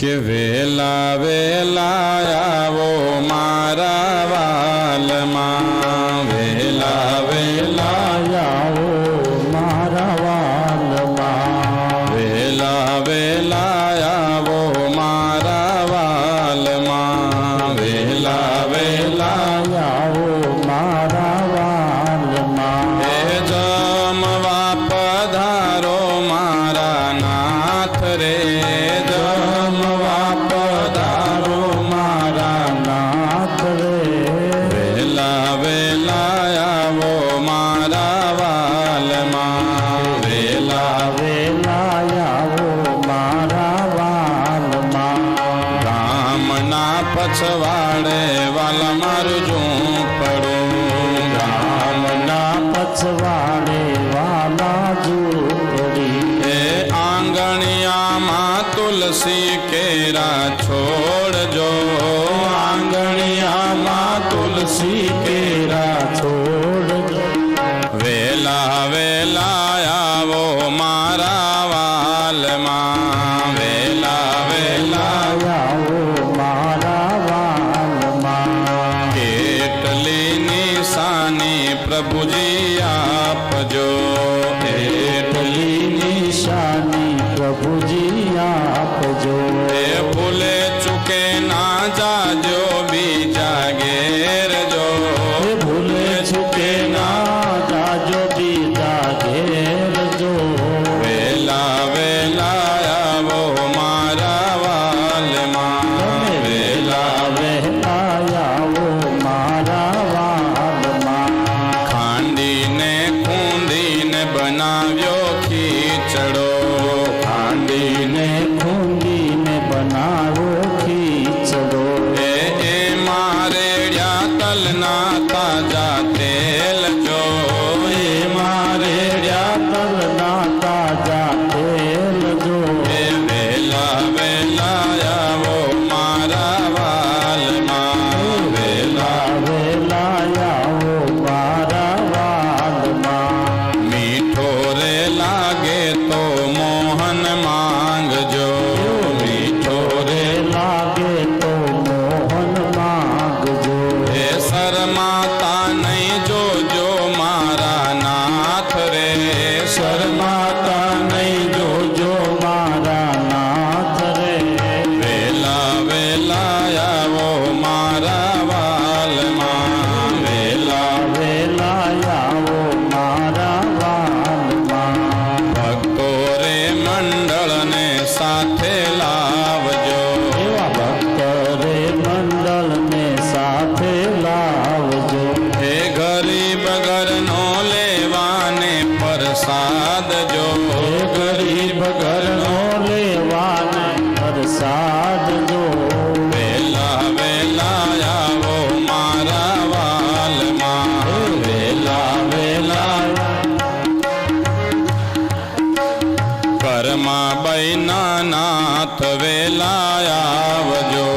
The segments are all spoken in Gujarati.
કે વેલા વેલા આવો મારા વાલમાં, વેલા વેલા આવો મારા વાલમાં, વેલા વેલા આવો મારા વાલમાં, વેલા વેલા આવો મારા વાલમાં. હે જમવા પધારો મારા નાથ રે, જમવા પધારો મારા નાથ રે, વેલા વેલા આવો મારા વાલમાં, વેલા વેલા આવો મારા વાલમાં. ગામના પછવાડે વાલ મારું ઝૂંપડું, ગામના પછવાડે વાલા ઝૂંપડી, એ આંગણિયામાં તુલસી કેરા છોડજો, આંગણિયામાં તુલસી કેરા છોડજો. વેલા વેલા આવો મારા વાલમાં, વેલા વેલા આવો મારા વાલમાં. કેટલી નિશાની પ્રભુજી આપજો, એટલી નિશાની પ્રભુજી આપજો. એ ભૂલે ચૂકે ના જાજો બીજા ઘેર જો, એ ભૂલે ચૂકે ના જાજો બીજા ઘેર જો. વેલા વેલા આવો મારા વાલમાં, વેલા વેલા આવો મારા વાલમાં. ખાંડીને ખૂંદીને બનાવ્યો ખીચડો, ખાંડીને ખૂંદીને બનાવો ખીચડો. એ મારેડ્યા તલના તાજા તેલ જો, એ મારેડ્યા તલના તાજા તેલ જો. એ વેલા વેલા આવો મારા વાલમાં, વેલા વેલા આવો મારા વાલમાં. મીઠો રે લાગે તો મોહન માંગજો, મીઠો રે લાગે તો મોહન માંગજો. એ શરમાતા નહીં જોજો મારા નાથ રે, શરમાતા નહીં જોજો મારા નાથ રે. વેલા વેલા આવો મારા વાલમાં, વેલા વેલા આવો મારા વાલમાં. ભક્તો રે મંડળને સાથે લાવજો, એવા ભક્ત રે મંડળને સાથે લાવજો. એ ગરીબ ઘરનો લેવાને પ્રસાદ જો, એ ગરીબ ઘરનો લેવાને પ્રસાદ જો. વેલા વેલા આવો મારા વાલમાં, વેલા વેલા કર્મા બૈના નાથ વેલા આવજો,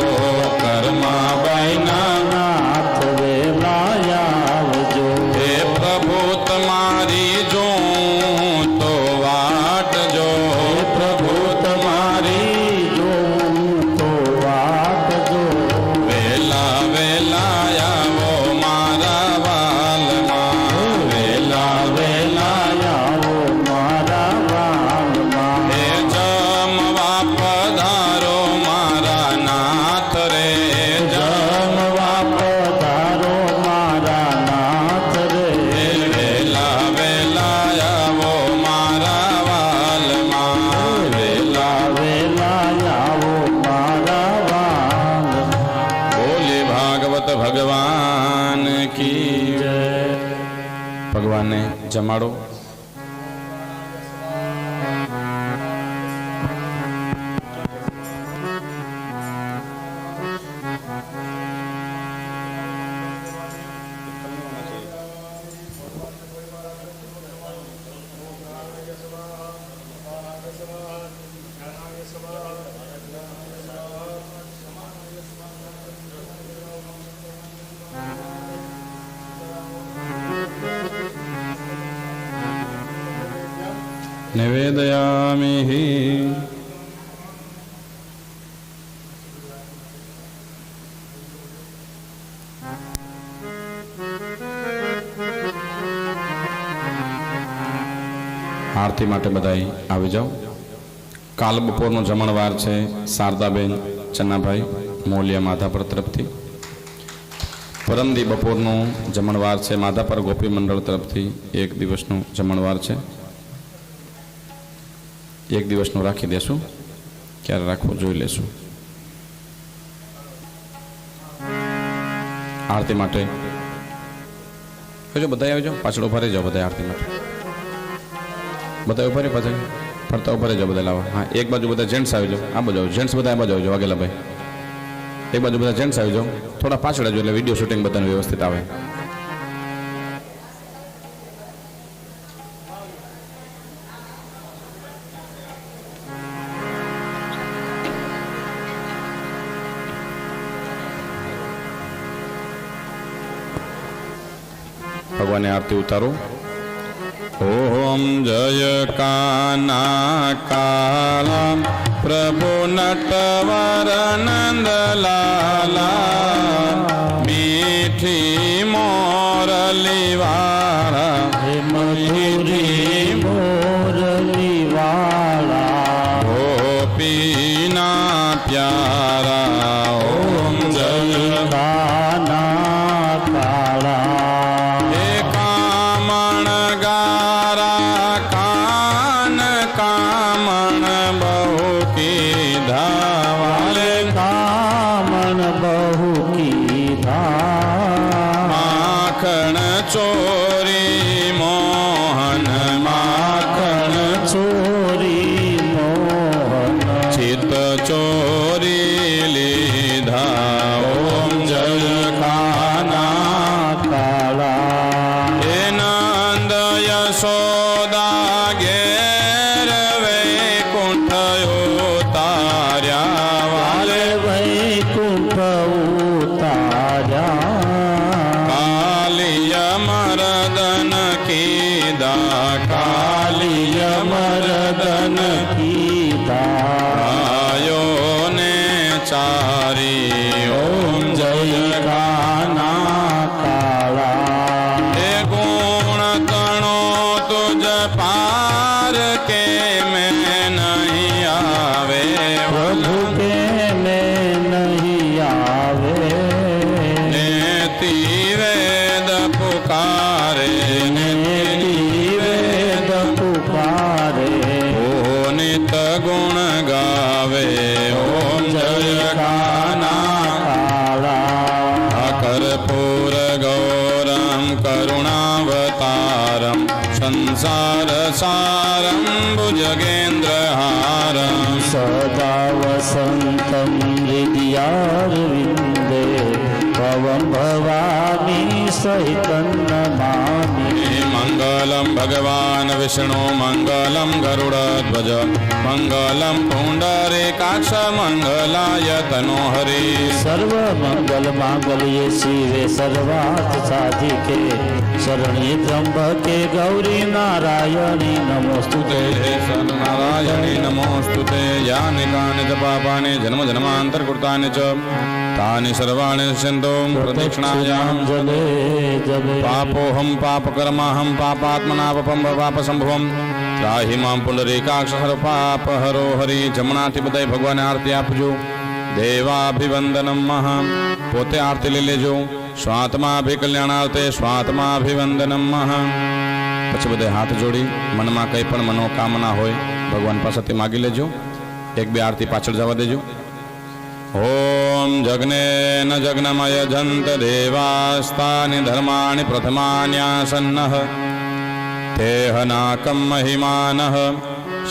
કર્મા બૈના નાથ વેલા આવજો. હે પ્રભુ તમારી જોઉં તો વાટ જો, પ્રભુ તમારી જોઉં તો વાટ જો. વેલા વેલા આવો મારા વાલમાં, વેલા વેલા આવો મારા વાલમાં. હે જમવા પધારો મારા નાથ રે, જમવા પધારો મારા નાથ રે. વેલા વેલા આવો મારા વાલમાં, વેલા વેલા આવો મારા વાલમાં. બોલે ભાગવત ભગવાન કી જય. ભગવાનને જમાડો. નિવેદયામિ આરતી માટે બધાય આવી જાઓ. કાલ બપોરનો જમણવાર છે શારદાબેન ચન્નાભાઈ મોલિયા માધાપર તરફથી. પરમદી બપોરનું જમણવાર છે માધાપર ગોપી મંડળ તરફથી. એક દિવસનું જમણવાર છે. એક દિવસનું રાખી દેશું, ક્યારે રાખવું જોઈ લેશું. આરતી માટે બધા આવી જાઓ, પાછળ ઉભા રહી જાઓ બધા. આરતી માટે બધા ઉભા રહી, પાછળ ફરતા ઉભા રહી જાઓ બધા. લાવો હા, એક બાજુ બધા જેન્ટ્સ આવી જાઓ, આ બાજુ જેન્ટ્સ બધા આ બાજુ આવી જાઓ. વાઘેલા ભાઈ એક બાજુ બધા જેન્ટ્સ આવી જાઓ, થોડા પાછળ આવજો એટલે વિડીયો શૂટિંગ બધાને વ્યવસ્થિત આવે. ભગવાને આરતી ઉતારો. ઓમ જય કાના કાલા પ્રભુ નટવર નંદલાલા મીઠી મોરલી વાળા મયુરી મોરલી વાળા ગોપીના પ્યારા. ઓમ જય કાના કાળા ચોરી મોહન માખણ ચોરી મોહન ચિત ચોરી લીધા. ઓમ જય કાના કાળા હે નંદ યશોદા ઘેર વૈકુંઠ ઉતાર્યા. વાલે વૈકુંઠ ઉતાર્યા મરદન કીધા. કાલિય મરદન કીધા આયો ને ચારી. ઓમ જય કાના કાળા હે ગુણ તણો તુજ પાર કે મેં નહીં આવે. પ્રભુ કે મેં નહીં આવે પુકારે વેદ પુકારે ઓ નિત ગુણ ગાવે. ઓમ જય કાના કાળા કર્પૂર ગૌરમ કરુણાવતારમ સંસાર સારમ ભુજગેન્દ્રહારમ સદા વસંતમ હૃદયારવિંદે ભવં ભવાની સહિતં નમામિ. મંગલમ ભગવાન વિષ્ણુ મંગલમ ગરુડધ્વજ મંગલમ પુંડરીકાક્ષ મંગલાય તનોહરિ. સર્વ મંગલ માંગલ્યે શિવે સર્વાર્થ સાધિકે શરણ્યે ત્ર્યંબકે ગૌરી નારાયણી નમોસ્તુતે. નારાયણી નમોસ્તુતે. યાનિ કાનિ ચ પાપાનિ જન્મ જન્માંતર કૃતાનિ ચ તાનિ સર્વાણિ નશ્યન્તો પ્રદક્ષિણાયામ જલે જલે પાપોહમ પાપકર્માહમ પાપાત્મનાપમ પાપસંભવમ ત્રાહિ મામ પુંડરીકાક્ષ હર પાપ હરો હરિ. જમણાથી બધાય ભગવાને આરતી આપજો. દેવાભિવંદનમ મહા પોતે આરતી લઈ લેજો. સ્વાત્માભિકલ્યાણાર્થે સ્વાત્માભિવંદનમ મહા. પછી બધા હાથ જોડી મનમાં કંઈ પણ મનોકામના હોય ભગવાન પાસેથી માગી લેજો. એક બે આરતી પાછળ જવા દેજો. ઓમ જગ્નેન જગ્નમય જંત દેવાસ્તાની ધર્માણિ પ્રથમાન્યાસન્નઃ તેહનાકમ મહિમાનઃ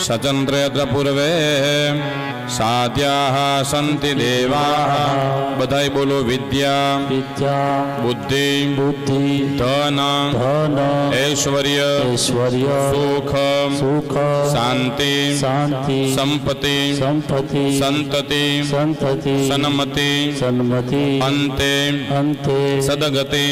સચંદ્રેત્ર પૂર્વે સાધ્યાઃ સંતિ દેવાઃ. બધાય બોલો વિદ્યા વિદ્યા બુદ્ધિ બુદ્ધિ ધન ધન ઐશ્વર્ય ઐશ્વર્ય સુખ સુખ શાંતિ શાંતિ સંપત્તિ સંપત્તિ સંતતિ સંતતિ સન્મતિ સન્મતિ અંતે અંતે સદગતિ